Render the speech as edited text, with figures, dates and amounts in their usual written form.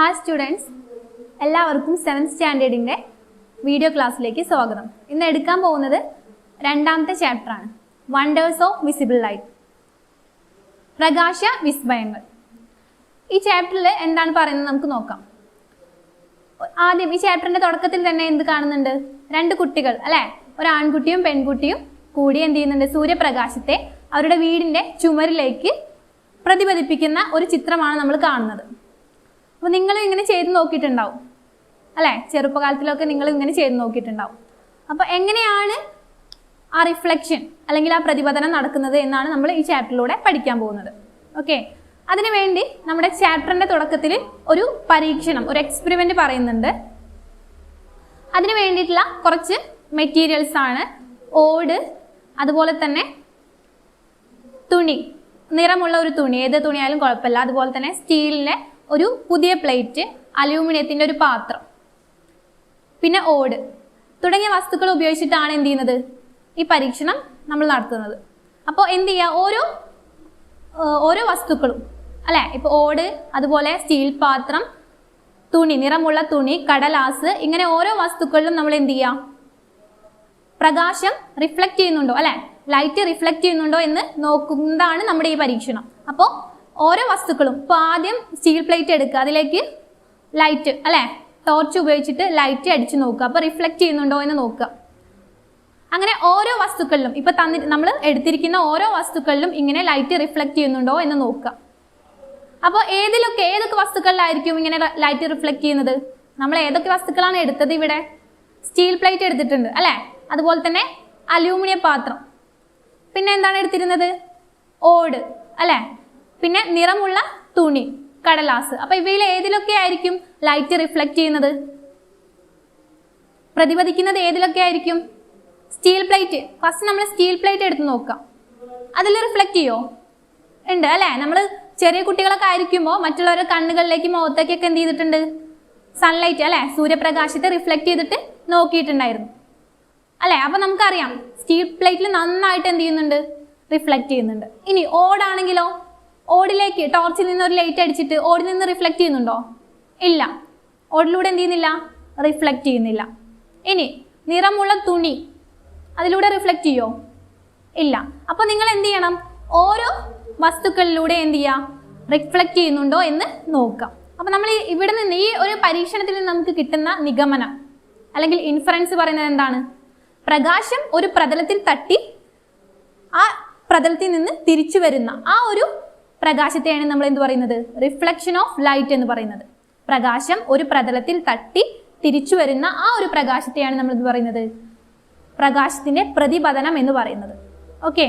Hi students, എല്ലാവർക്കും 7th സ്റ്റാൻഡേർഡിൻ്റെ video ക്ലാസ്സിലേക്ക് സ്വാഗതം. ഇന്ന് എടുക്കാൻ പോകുന്നത് രണ്ടാമത്തെ ചാപ്റ്ററാണ്, വണ്ടേഴ്സ് ഓഫ് വിസിബിൾ ലൈറ്റ്, പ്രകാശ വിസ്മയങ്ങൾ. ഈ ചാപ്റ്ററിൽ എന്താണ് പറയുന്നത് നമുക്ക് നോക്കാം. ആദ്യം ഈ ചാപ്റ്ററിന്റെ തുടക്കത്തിൽ തന്നെ എന്ത് കാണുന്നുണ്ട്? രണ്ട് കുട്ടികൾ അല്ലെ, ഒരു ആൺകുട്ടിയും പെൺകുട്ടിയും കൂടി എന്ത് ചെയ്യുന്നുണ്ട്? സൂര്യപ്രകാശത്തെ അവരുടെ വീടിന്റെ ചുമരിലേക്ക് പ്രതിഫലിപ്പിക്കുന്ന ഒരു ചിത്രമാണ് നമ്മൾ കാണുന്നത്. അപ്പോൾ നിങ്ങൾ ഇങ്ങനെ ചെയ്ത് നോക്കിയിട്ടുണ്ടാവും അല്ലേ? ചെറുപ്പകാലത്തിലൊക്കെ നിങ്ങൾ ഇങ്ങനെ ചെയ്ത് നോക്കിയിട്ടുണ്ടാവും. അപ്പോൾ എങ്ങനെയാണ് ആ റിഫ്ലക്ഷൻ അല്ലെങ്കിൽ ആ പ്രതിപതനം നടക്കുന്നത് എന്നാണ് നമ്മൾ ഈ ചാപ്റ്ററിലൂടെ പഠിക്കാൻ പോകുന്നത്. ഓക്കെ, അതിനുവേണ്ടി നമ്മുടെ ചാപ്റ്ററിന്റെ തുടക്കത്തിൽ ഒരു പരീക്ഷണം, ഒരു എക്സ്പെരിമെന്റ് പറയുന്നുണ്ട്. അതിനു വേണ്ടിയിട്ടുള്ള കുറച്ച് മെറ്റീരിയൽസ് ആണ് ഓട്, അതുപോലെ തന്നെ തുണി, നിറമുള്ള ഒരു തുണി, ഏത് തുണിയായാലും കുഴപ്പമില്ല, അതുപോലെ തന്നെ സ്റ്റീലിന്റെ ഒരു പുതിയ പ്ലേറ്റ്, അലൂമിനിയത്തിന്റെ ഒരു പാത്രം, പിന്നെ ഓട് തുടങ്ങിയ വസ്തുക്കൾ ഉപയോഗിച്ചിട്ടാണ് എന്ത് ചെയ്യുന്നത്? ഈ പരീക്ഷണം നമ്മൾ നടത്തുന്നത്. അപ്പോൾ എന്ത് ചെയ്യുക? ഓരോ വസ്തുക്കളും അല്ലെ, ഇപ്പൊ ഓട്, അതുപോലെ സ്റ്റീൽ പാത്രം, തുണി, നിറമുള്ള തുണി, കടലാസ്, ഇങ്ങനെ ഓരോ വസ്തുക്കളിലും നമ്മൾ എന്ത് ചെയ്യാം? പ്രകാശം റിഫ്ലക്ട് ചെയ്യുന്നുണ്ടോ അല്ലെ, ലൈറ്റ് റിഫ്ലക്ട് ചെയ്യുന്നുണ്ടോ എന്ന് നോക്കുന്നതാണ് നമ്മുടെ ഈ പരീക്ഷണം. അപ്പോൾ ഓരോ വസ്തുക്കളും, ഇപ്പൊ ആദ്യം സ്റ്റീൽ പ്ലേറ്റ് എടുക്കുക, അതിലേക്ക് ലൈറ്റ് അല്ലെ, ടോർച്ച് ഉപയോഗിച്ചിട്ട് ലൈറ്റ് അടിച്ചു നോക്കുക, അപ്പൊ റിഫ്ലക്ട് ചെയ്യുന്നുണ്ടോ എന്ന് നോക്കുക. അങ്ങനെ ഓരോ വസ്തുക്കളിലും, ഇപ്പൊ നമ്മൾ എടുത്തിരിക്കുന്ന ഓരോ വസ്തുക്കളിലും ഇങ്ങനെ ലൈറ്റ് റിഫ്ലക്ട് ചെയ്യുന്നുണ്ടോ എന്ന് നോക്കുക. അപ്പോൾ ഏതൊക്കെ വസ്തുക്കളിലായിരിക്കും ഇങ്ങനെ ലൈറ്റ് റിഫ്ലക്ട് ചെയ്യുന്നത്? നമ്മൾ ഏതൊക്കെ വസ്തുക്കളാണ് എടുത്തത്? ഇവിടെ സ്റ്റീൽ പ്ലേറ്റ് എടുത്തിട്ടുണ്ട് അല്ലെ, അതുപോലെ തന്നെ അലൂമിനിയം പാത്രം, പിന്നെ എന്താണ് എടുത്തിരുന്നത്? ഓട് അല്ലെ, പിന്നെ നിറമുള്ള തുണി, കടലാസ്. അപ്പൊ ഇവയിൽ ഏതിലൊക്കെ ആയിരിക്കും ലൈറ്റ് റിഫ്ലക്ട് ചെയ്യുന്നത്? പ്രതിപദിക്കുന്നത് ഏതിലൊക്കെ ആയിരിക്കും? Steel plate. ഫസ്റ്റ് നമ്മൾ സ്റ്റീൽ പ്ലേറ്റ് എടുത്ത് നോക്കാം, അതിൽ റിഫ്ലക്ട് ചെയ്യോ? ഉണ്ട് അല്ലെ. നമ്മൾ ചെറിയ കുട്ടികളൊക്കെ ആയിരിക്കുമ്പോൾ മറ്റുള്ളവരുടെ കണ്ണുകളിലേക്ക്, മുഖത്തേക്കൊക്കെ എന്ത് ചെയ്തിട്ടുണ്ട്? സൺലൈറ്റ് അല്ലെ, സൂര്യപ്രകാശത്തെ റിഫ്ലക്ട് ചെയ്തിട്ട് നോക്കിയിട്ടുണ്ടായിരുന്നു അല്ലെ. അപ്പൊ നമുക്കറിയാം സ്റ്റീൽ പ്ലേറ്റിൽ നന്നായിട്ട് എന്ത് ചെയ്യുന്നുണ്ട്? റിഫ്ലക്ട് ചെയ്യുന്നുണ്ട്. ഇനി ഓടാണെങ്കിലോ, ഓടിലേക്ക് ടോർച്ചിൽ നിന്ന് ഒരു ലൈറ്റ് അടിച്ചിട്ട് ഓടിൽ നിന്ന് റിഫ്ലക്ട് ചെയ്യുന്നുണ്ടോ? ഇല്ല, ഓടിലൂടെ എന്ത് ചെയ്യുന്നില്ല? റിഫ്ലക്ട് ചെയ്യുന്നില്ല. ഇനി നിറമുള്ള തുണി, അതിലൂടെ റിഫ്ലക്ട് ചെയ്യോ? ഇല്ല. അപ്പൊ നിങ്ങൾ എന്ത് ചെയ്യണം? ഓരോ വസ്തുക്കളിലൂടെ എന്ത് ചെയ്യാം? റിഫ്ലക്ട് ചെയ്യുന്നുണ്ടോ എന്ന് നോക്കാം. അപ്പൊ നമ്മൾ ഇവിടെ നിന്ന് ഈ ഒരു പരീക്ഷണത്തിൽ നിന്ന് നമുക്ക് കിട്ടുന്ന നിഗമനം അല്ലെങ്കിൽ ഇൻഫറൻസ് പറയുന്നത് എന്താണ്? പ്രകാശം ഒരു പ്രതലത്തിൽ തട്ടി ആ പ്രതലത്തിൽ നിന്ന് തിരിച്ചു വരുന്ന ആ ഒരു പ്രകാശത്തെയാണ് നമ്മൾ എന്ത് പറയുന്നത്? റിഫ്ലക്ഷൻ ഓഫ് ലൈറ്റ് എന്ന് പറയുന്നത്. പ്രകാശം ഒരു പ്രതലത്തിൽ തട്ടി തിരിച്ചു വരുന്ന ആ ഒരു പ്രകാശത്തെയാണ് നമ്മൾ എന്ത് പറയുന്നത്? പ്രകാശത്തിന്റെ പ്രതിപതനം എന്ന് പറയുന്നത്. ഓക്കെ.